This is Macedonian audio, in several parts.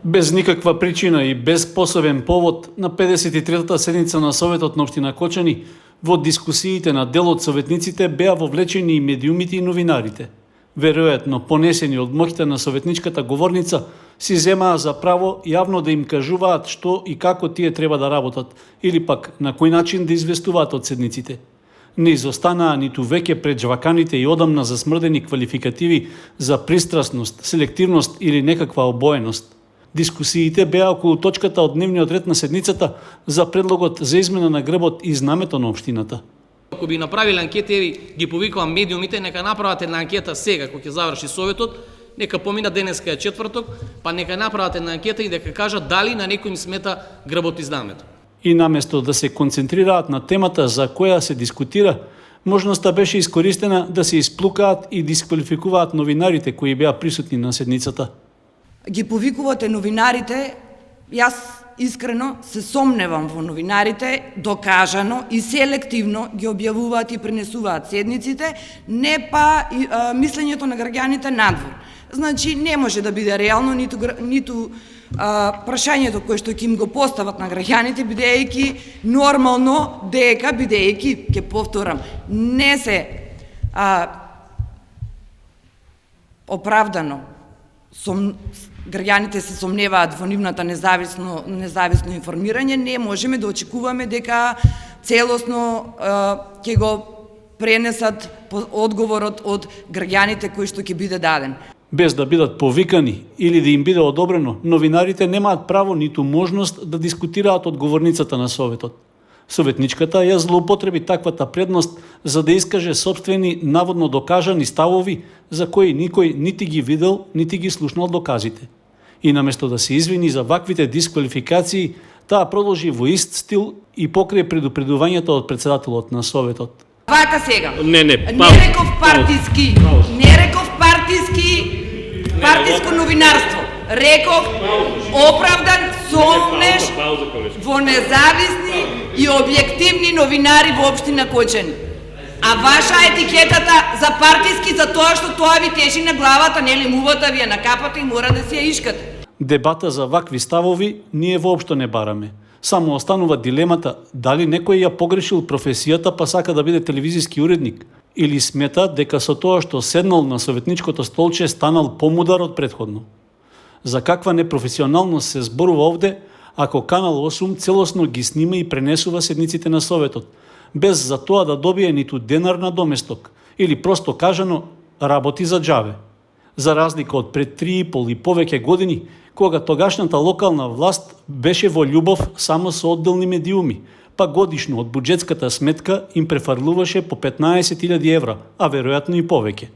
Без никаква причина и без посебен повод, на 53-та седница на Советот на општина Кочани, во дискусиите на дел од советниците беа вовлечени и медиумите и новинарите. Веројатно, понесени од моќта на советничката говорница, си земаа за право јавно да им кажуваат што и како тие треба да работат, или пак на кој начин да известуваат од седниците. Не изостанаа ниту веќе пред жваканите и одамна засмрдени квалификативи за пристрасност, селективност или некаква обоеност. Дискусиите беа околу точката од дневниот ред на седницата за предлогот за измена на грбот и знамето на општината. Ако би направиле анкети, ги повикувам медиумите, нека направат една анкета сега, кога ќе заврши Советот, нека помина денеска е четврток, па нека направат една анкета и дека кажат дали на некој им смета грбот и знамето. И наместо да се концентрираат на темата за која се дискутира, можноста беше искористена да се исплукаат и дисквалификуваат новинарите кои беа присутни на седницата. Ги повикувате новинарите, јас искрено се сомневам во новинарите, докажано и селективно ги објавуваат и пренесуваат седниците, не па мислењето на граѓаните надвор. Значи, не може да биде реално ниту прашањето кое што ќе им го постават на граѓаните, бидејќи нормално дека, бидејќи, ќе повторам, не се оправдано граѓаните се сомневаат во нивната независно информирање, не можеме да очекуваме дека целосно ќе го пренесат одговорот од граѓаните кој што ќе биде даден. Без да бидат повикани или да им биде одобрено, новинарите немаат право ниту можност да дискутираат одговорницата на Советот. Советничката ја злоупотреби таквата предност за да искаже сопствени, наводно докажани ставови за кои никој нити ги видел, нити ги слушнал доказите. И наместо да се извини за ваквите дисквалификации, таа продолжи во ист стил и покрај предупредувањето од председателот на Советот. Вака сега. Не реков партиски, партиско новинарство. Реков оправдан сомнеш во независни и објективни новинари во општина Кочани. А ваша етикетата за партиски за тоа што тоа ви тежи на главата, нели мувата ви е на капата и мора да си ја искате. Дебата за вакви ставови ние воопшто не бараме. Само останува дилемата дали некој ја погрешил професијата па сака да биде телевизиски уредник или смета дека со тоа што седнал на советничкото столче станал помудар од претходно. За каква непрофесионалност се зборува овде, ако Канал 8 целосно ги снима и пренесува седниците на Советот, без за тоа да добие ниту денар на доместок, или просто кажано, работи за џабе. За разлика од пред 3,5 и повеќе години, кога тогашната локална власт беше во љубов само со одделни медиуми, па годишно од буџетската сметка им префарлуваше по 15.000 евра, а веројатно и повеќе.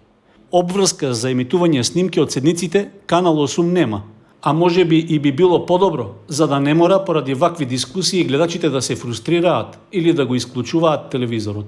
Обврска за емитување снимки од седниците Канал 8 нема, а може би и би било подобро, за да не мора поради вакви дискусии гледачите да се фрустрираат или да го исклучуваат телевизорот.